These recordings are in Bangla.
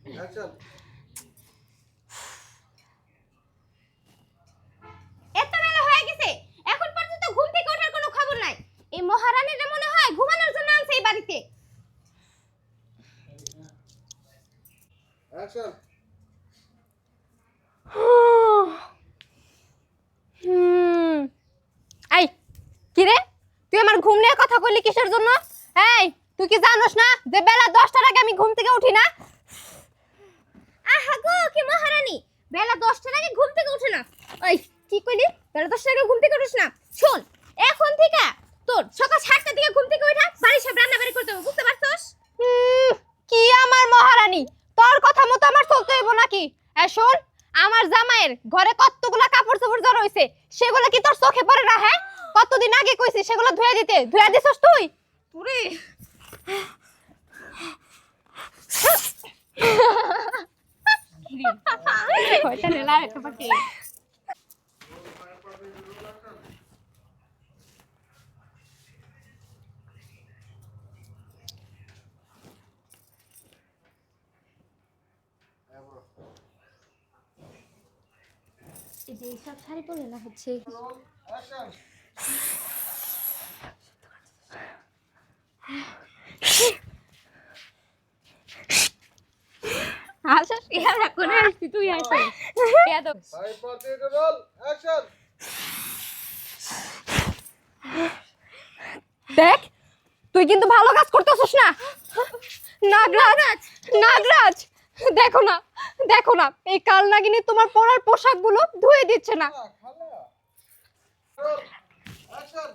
অ্যাকশন। এত বেলা হয়ে গেছে, এখন পর্যন্ত ঘুম থেকে ওঠার কোনো খবর নাই। এই মহারানীরা মনে হয় ঘুমানোর জন্য আনছে এই বাড়িতে। অ্যাকশন। এই কি রে, তুই আমার ঘুম নিয়ে কথা কইলি কিসের জন্য? এই তুই কি জানোস না যে বেলা 10টার আগে আমি ঘুম থেকে উঠি না? আহা গো, কি মহারানী, বেলা 10টার আগে ঘুম থেকে উঠে না? ওই কি কইলি, বেলা 10টার আগে ঘুম থেকে উঠিস না? শোন, এখন থেকে তোর সকাল 7টার দিকে ঘুম থেকে উঠা বাড়ি সব রান্না বাড়ি করতে হবে, বুঝতে পারছস? কি আমার মহারানী, তোর কথা মতো আমার চলতে হইব নাকি? এই শোন, আমার জামাইয়ের ঘরে কতগুলা কাপড় চোপড় জড়ো হইছে, সেগুলো কি তোর চোখে পড়ে না? হ্যাঁ, কতদিন আগে কইছি সেগুলো ধুয়ে দিতে, ধুয়ে দিছস তুই? পুরে কয়টা নেলা একটা পাকে। এই যে সব শাড়ি পরে না হচ্ছে অ্যাকশন। আচ্ছা ইয়ারা করে আসছি, তুই আসছিস ইয়াদব। 5 4 3 2 roll action. দেখ, তুই কিন্তু ভালো কাজ করতেছিস না। নাগরাজ, নাগরাজ, দেখো না, দেখো না, এই কাল নাগিনী তোমার পরার পোশাকগুলো ধুয়ে দিচ্ছে না। খালা রোল অ্যাকশন।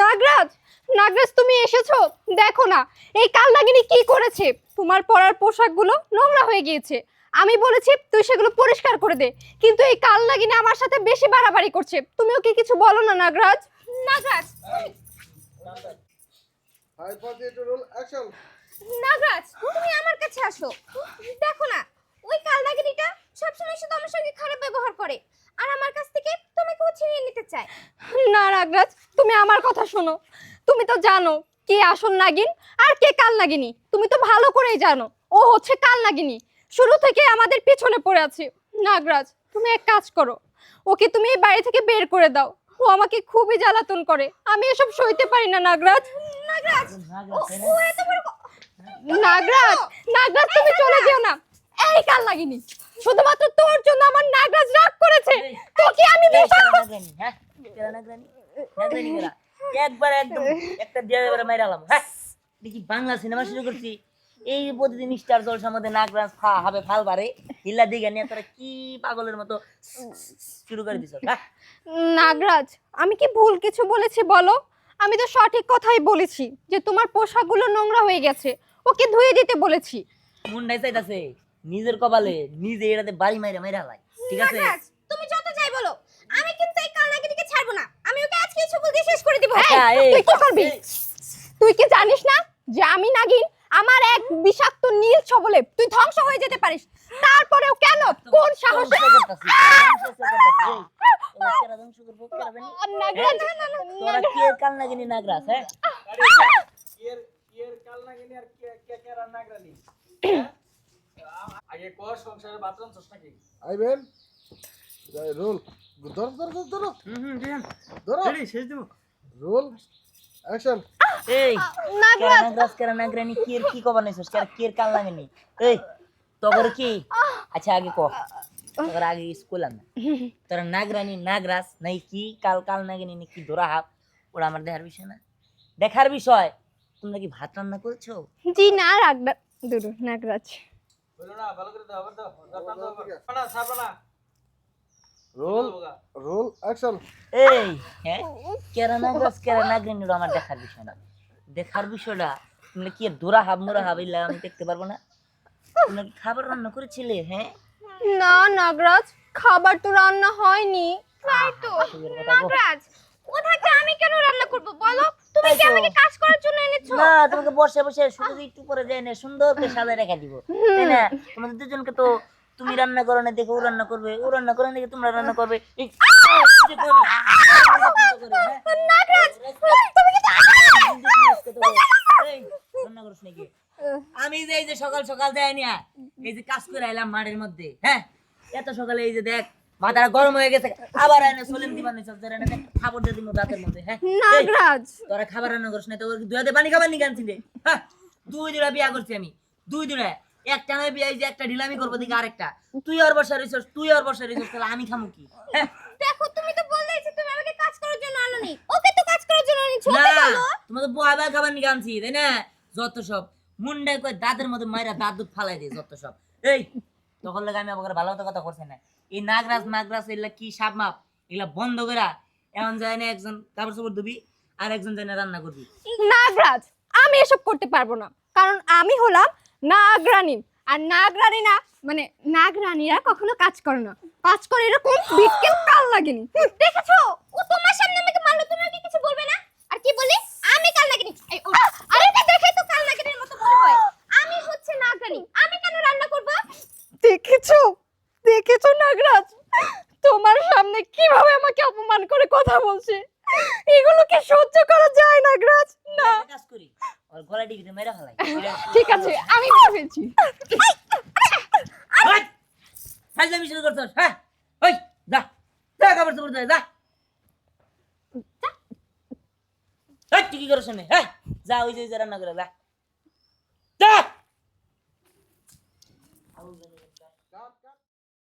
নাগরাজ, নাগরাজ তুমি এসেছো, দেখো না এই কাল নাগিনী কি করেছে। তোমার পরার পোশাকগুলো নোংরা হয়ে গিয়েছে, আমি বলেছি তুই সেগুলো পরিষ্কার করে দে, কিন্তু এই কাল নাগিনী আমার সাথে বেশি বাড়াবাড়ি করছে। তুমিও কি কিছু বলো না নাগরাজ? Nagraj, 5 4 3 2 roll action. নাগরাজ, তুমি আমার কাছে আসো। দেখো না, ওই কালনাগিনীটা সবসময় শুধু আমার সঙ্গে খারাপ ব্যবহার করে, আর আমার কাছ থেকে তোমাকে ও ছিনিয়ে নিতে চায়। না নাগরাজ, তুমি আমার কথা শোনো। তুমি তো জানো কে আসল নাগিন আর কে কালনাগিনী, তুমি তো ভালো করেই জানো। ও হচ্ছে কালনাগিনী, শুরু থেকে আমাদের পিছনে পড়ে আছে। নাগরাজ, তুমি এক কাজ করো, ওকে তুমি এই বাড়ি থেকে বের করে দাও। ও আমাকে খুবই জ্বালাতন করে, আমি এসব সইতে পারি না। নাগরাজ, নাগরাজ, ও এত বড় নাগরাজ, নাগরাজ তুমি চলে যেও না। এই কাল লাগিনি, শুধুমাত্র তোর জন্য আমার নাগরাজ রাগ করেছে। তোকে আমি বিচার হ্যাঁ কেরা নাগরানি নাগরানি কেরা একবার একদম একটা দিয়ে এবারে মাইরালাম। হ্যাঁ দেখি বাংলা সিনেমা শুরু করছি, এই প্রতিদিন স্টার জলসার মধ্যে নাগরাজ হবে ফাল বারে হিল্লা দিঘা নিয়ে তোরা কি পাগলের মতো শুরু করে দিছ। হ্যাঁ নাগরাজ, আমি কি ভুল কিছু বলেছি বলো? আমি তো সঠিক কথাই বলেছি যে তোমার পোশাকগুলো নোংরা হয়ে গেছে, ওকে ধুয়ে দিতে বলেছি। মুন্ডাই চাইতাছে নিজের কপালে নিজে এটাতে বাড়ি মাইরা মাইরা লাই। ঠিক আছে নাগরাজ, তুমি যত যাই বলো, আমি কিন্তু এই কালনাগিনীকে ছাড়বো না। আমি ওকে আজকে ছবল দিয়ে শেষ করে দিব। আচ্ছা, এই, তুই কি করবি? তুই কি জানিস না যে আমি নাগিন? আমার এক বিষাক্ত নীল ছবলে তুই ধ্বংস হয়ে যেতে পারিস। তারপরেও কেন, কোন সাহসে? নাগরাজ, তোরা কে কাল নাগিনি নাগরাজ? হ্যাঁ এর কাল নাগিনি আর কে কে রান্না নাগরানি আগে কর সংসারে বাতরন চস নাকি আইবেন রোল ধরো ধরো ধরো ধরো দিন ধরো রেডি শেষ দেব রোল অ্যাকশন। এই নাগরাজ, নাগরাজ কেরা নাগরানি কি এর কি কবার নাইছস কেরা কি এর কাল নাগিনি? এই তগর কি? আচ্ছা আগে ক, তগর আগে স্কুল আন তোরা নাগরানি নাগরাজ নাই কি কাল কাল নাগিনি নাকি ধরা হাত ওরা আমার দেখার বিষয় না। দেখার বিষয় তোমরা কি ভাত রান্না করছো? জি না রাগদা দুরু নাগরাজ। বলো না ভালো করে দাও আবার দাও দাও দাও না ছাড়বা না রোল রোল অ্যাকশন। এই হ্যাঁ কেরা নাগরাজ কেরা নাগরানি ওরা আমার দেখার বিষয় না। দেখার বিষয়টা তোমরা কি ধরা হাব মোরা হাব ইল্লা আমি দেখতে পারবো না? তোমরা কি খাবার রান্না করেছিলে? হ্যাঁ না নাগরাজ, খাবার তো রান্না হয়নি। তাই তো নাগরাজ, ওটাকে আমি কেন রান্না করব বলো? তুমি কি আমাকে কাজ করার জন্য এনেছো? না তোমাকে বসে বসে শুধু একটু করে যায় না সুন্দর করে সাজায় রেখে দিব, তাই না? তোমাদের দুজনকে তো তুমি রান্না করো না দেখে ও রান্না করবে, ও রান্না করে না দেখে তোমরা রান্না করবে। এই নাগরাজ তুমি কিন্তু এই, রান্না করিস নাকি? আমি যে এই যে সকাল সকাল দেয় নিয়া এই যে কাজ করে আইলাম মাঠের মধ্যে, হ্যাঁ এত সকালে এই যে দেখ মাথাটা গরম হয়ে গেছে, আবার এনে সলিম দিবান নিছ তোর এনে খাবার দিয়ে দিমু দাঁতের মধ্যে, হ্যাঁ নাগরাজ তোরা খাবার রান্না করিস না, তোর দুই হাতে পানি খাবার নিয়ে আনছি রে, হ্যাঁ 2 বিয়া করছি আমি, 2 একটা নয় বিয়া, এই যে একটা ঢিলামি করবো দিকে আরেকটা, তুই আর বর্ষা রিসোর্স তাহলে আমি খামু কি? হ্যাঁ দেখো তুমি তো বললেই যে তুমি আমাকে কাজ করার জন্য আনোনি, ওকে তো কাজ করার জন্য আনিছো না, ওকে বলো। তোমার তো বহাবা খাবার নিয়ে আনছি তাই না, যত সব মুন্ডায় কই দাঁতের মধ্যে মাইরা দাঁত দুধ ফালাই দিয়ে যত সব, এই তখন লাগে আমি আবার ভালো কথা করছি না, এই নাগরাজ এগুলা কি সাপ মাপ এগুলা বন্ধ করা, এমন যায় না একজন কাপড় চোপড় ধুবি আর একজন যায় না রান্না করবি। নাগরাজ আমি এসব করতে পারবো না, কারণ আমি হলাম নাগরানী, আর নাগরানী না মানে নাগরানীরা কখনো কাজ করে না, কাজ করে এরকম বিটকেল কাল লাগেনি। দেখেছো ও তোমার সামনে আমাকে মারলো, তুমি আমাকে কিছু বলবে না? আর কি বলি আমি কাল লাগেনি, আরে এটা দেখে তো কাল লাগেনির মতো মনে হয়, আমি হচ্ছে নাগরানী, আমি কেন রান্না করব? দেখেছো নাগরাজ তোমার সামনে কিভাবে আমাকে অপমান করে কথা বলছে, এগুলোকে সহ্য করা যায় নাগরাজ না। একটা কাজ করি, ওর গলা টিকিতে মেরে ফেলাই। ঠিক আছে আমি করে ফেলছি। ওই ফাইজলামি শুরু করছস, হ্যাঁ ওই যা যা কাপড় চোপড় ধুয়ে যা, এই তুই কি করছ না, হ্যাঁ যা ওই যে রান্না করে যা।